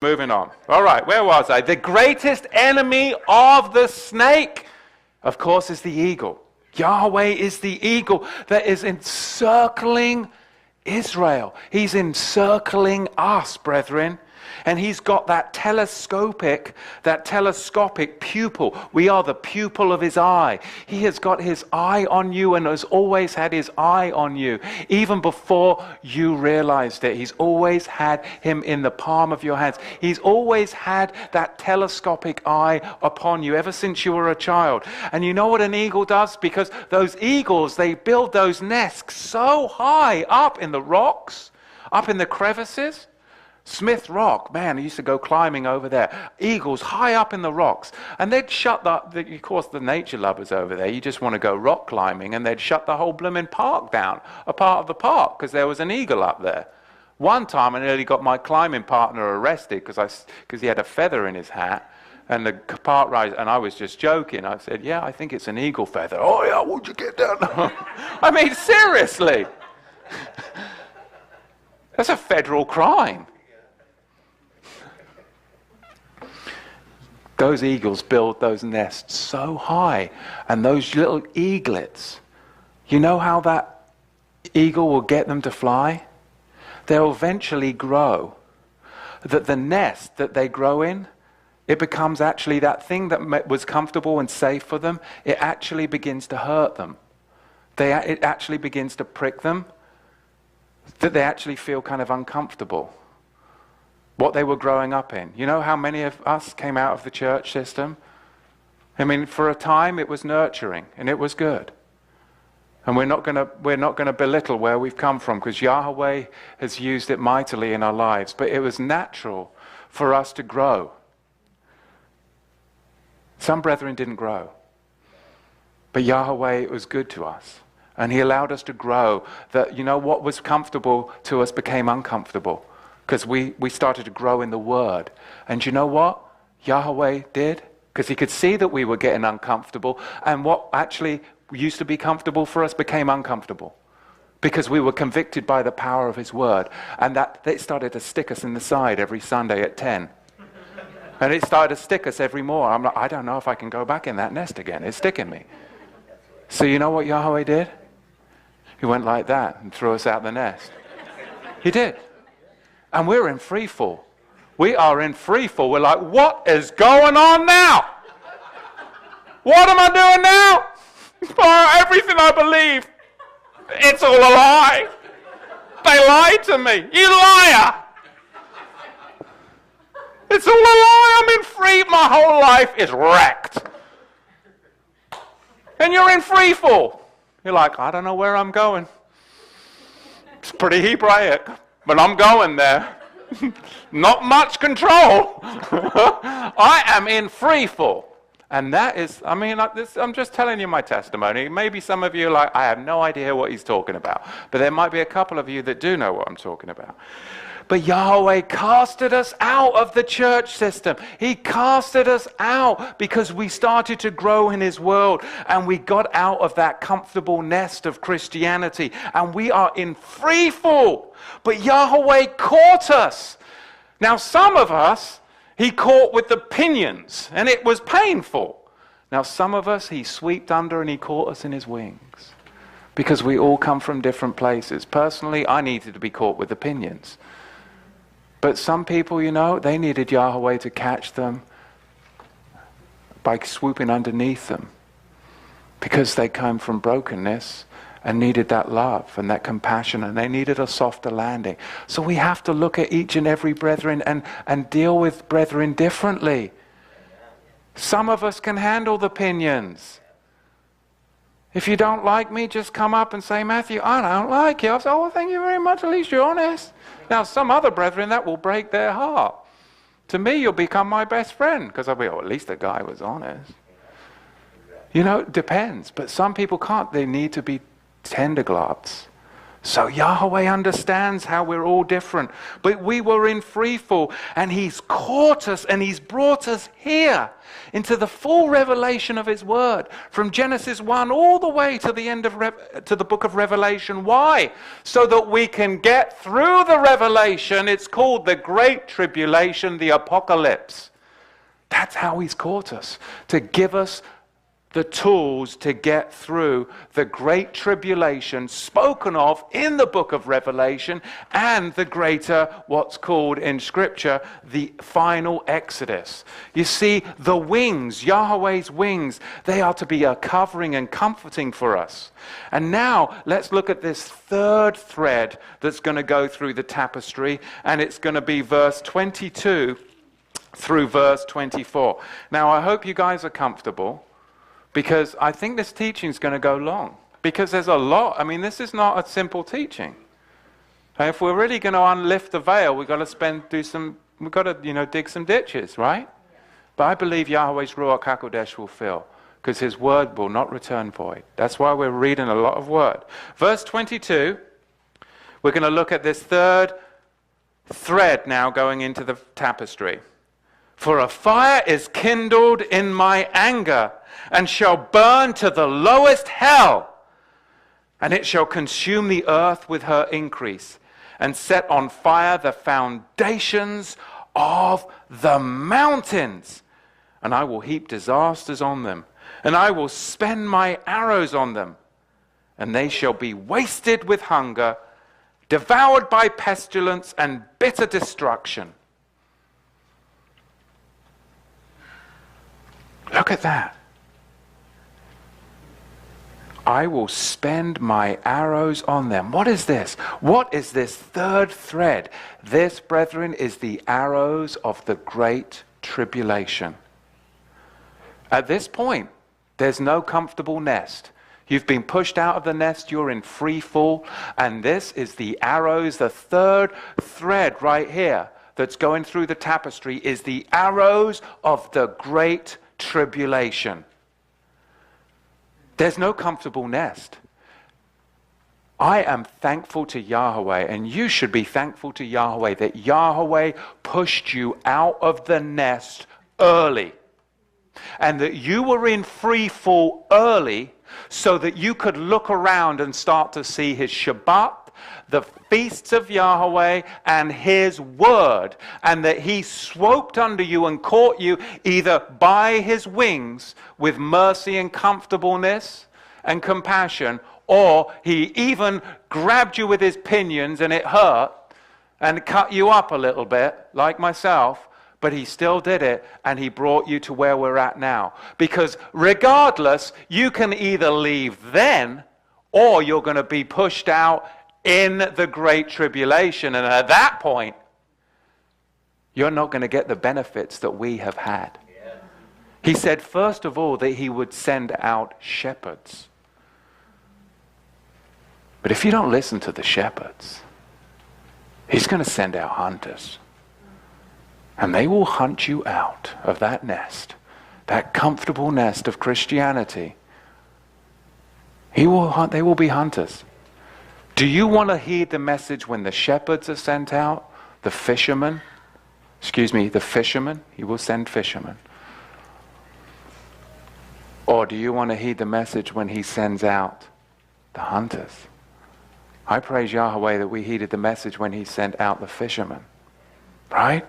Moving on. All right, where was I? The greatest enemy of the snake, of course, is the eagle. Yahweh is the eagle that is encircling Israel. He's encircling us, brethren. And he's got that telescopic pupil. We are the pupil of his eye. He has got his eye on you and has always had his eye on you. Even before you realized it, he's always had him in the palm of your hands. He's always had that telescopic eye upon you ever since you were a child. And you know what an eagle does? Because those eagles, they build those nests so high up in the rocks, up in the crevices. Smith Rock, man, I used to go climbing over there. Eagles high up in the rocks. And they'd shut of course, the nature lovers over there, you just want to go rock climbing, and they'd shut the whole blooming park down, a part of the park, because there was an eagle up there. One time I nearly got my climbing partner arrested because he had a feather in his hat. And the park rider, and I was just joking. I said, yeah, I think it's an eagle feather. Oh, yeah, won't you get down? I mean, seriously. That's a federal crime. Those eagles build those nests so high, and those little eaglets, you know how that eagle will get them to fly? They'll eventually grow. That the nest that they grow in, it becomes actually that thing that was comfortable and safe for them, it actually begins to hurt them. It actually begins to prick them, that they actually feel kind of uncomfortable. What they were growing up in. You know how many of us came out of the church system? I mean, for a time it was nurturing and it was good. And we're not going to belittle where we've come from, because Yahweh has used it mightily in our lives. But it was natural for us to grow. Some brethren didn't grow. But Yahweh was good to us. And he allowed us to grow. That, you know, what was comfortable to us became uncomfortable. Because we started to grow in the Word. And you know what Yahweh did? Because he could see that we were getting uncomfortable. And what actually used to be comfortable for us became uncomfortable. Because we were convicted by the power of his Word. And that it started to stick us in the side every Sunday at 10. And it started to stick us every more. I'm like, I don't know if I can go back in that nest again. It's sticking me. So you know what Yahweh did? He went like that and threw us out the nest. He did. And we're in free fall. We are in free fall. We're like, what is going on now? What am I doing now? Oh, everything I believe, it's all a lie. They lied to me. You liar. It's all a lie. I'm in free. My whole life is wrecked. And you're in free fall. You're like, I don't know where I'm going. It's pretty Hebraic. But I'm going there. Not much control. I am in free fall. And that is, I mean, I'm just telling you my testimony. Maybe some of you are like, I have no idea what he's talking about. But there might be a couple of you that do know what I'm talking about. But Yahweh casted us out of the church system. He casted us out because we started to grow in his world, and we got out of that comfortable nest of Christianity, and we are in free fall. But Yahweh caught us. Now some of us, he caught with the pinions, and it was painful. Now some of us, he swept under and he caught us in his wings. Because we all come from different places. Personally, I needed to be caught with the pinions. But some people, you know, they needed Yahweh to catch them by swooping underneath them. Because they came from brokenness and needed that love and that compassion, and they needed a softer landing. So we have to look at each and every brethren and deal with brethren differently. Some of us can handle the pinions. If you don't like me, just come up and say, Matthew, I don't like you. I'll say, oh, thank you very much. At least you're honest. Now, some other brethren, that will break their heart. To me, you'll become my best friend, because I'll be, oh, at least the guy was honest. You know, it depends. But some people can't. They need to be tender gloves. So Yahweh understands how we're all different. But we were in free fall, and he's caught us and he's brought us here into the full revelation of his word, from Genesis 1 all the way to the end of to the book of Revelation. Why? So that we can get through the revelation. It's called the Great Tribulation, the apocalypse. That's how he's caught us, to give us the tools to get through the Great Tribulation spoken of in the book of Revelation, and the greater, what's called in Scripture, the final Exodus. You see, the wings, Yahweh's wings, they are to be a covering and comforting for us. And now let's look at this third thread that's going to go through the tapestry, and it's going to be verse 22 through verse 24. Now I hope you guys are comfortable, because I think this teaching is going to go long. Because there's a lot. I mean, this is not a simple teaching. And if we're really going to unlift the veil, we've got to dig some ditches, right? But I believe Yahweh's Ruach HaKodesh will fill, because his word will not return void. That's why we're reading a lot of word. Verse 22, we're going to look at this third thread now going into the tapestry. For a fire is kindled in my anger, and shall burn to the lowest hell, and it shall consume the earth with her increase, and set on fire the foundations of the mountains. And I will heap disasters on them, and I will spend my arrows on them, and they shall be wasted with hunger, devoured by pestilence and bitter destruction. Look at that. I will spend my arrows on them. What is this? What is this third thread? This, brethren, is the arrows of the Great Tribulation. At this point, there's no comfortable nest. You've been pushed out of the nest, you're in free fall, and this is the arrows, the third thread right here that's going through the tapestry is the arrows of the Great Tribulation. There's no comfortable nest. I am thankful to Yahweh, and you should be thankful to Yahweh that Yahweh pushed you out of the nest early, and that you were in free fall early so that you could look around and start to see his Shabbat, the feasts of Yahweh, and his word, and that he swooped under you and caught you either by his wings with mercy and comfortableness and compassion, or he even grabbed you with his pinions and it hurt and cut you up a little bit, like myself, but he still did it, and he brought you to where we're at now. Because regardless, you can either leave then, or you're going to be pushed out in the Great Tribulation, and at that point, you're not going to get the benefits that we have had. Yeah. He said, first of all, that he would send out shepherds. But if you don't listen to the shepherds, he's going to send out hunters. And they will hunt you out of that nest, that comfortable nest of Christianity. They will be hunters. Do you want to heed the message when the shepherds are sent out? The fishermen? The fishermen? He will send fishermen. Or do you want to heed the message when he sends out the hunters? I praise Yahweh that we heeded the message when he sent out the fishermen. Right?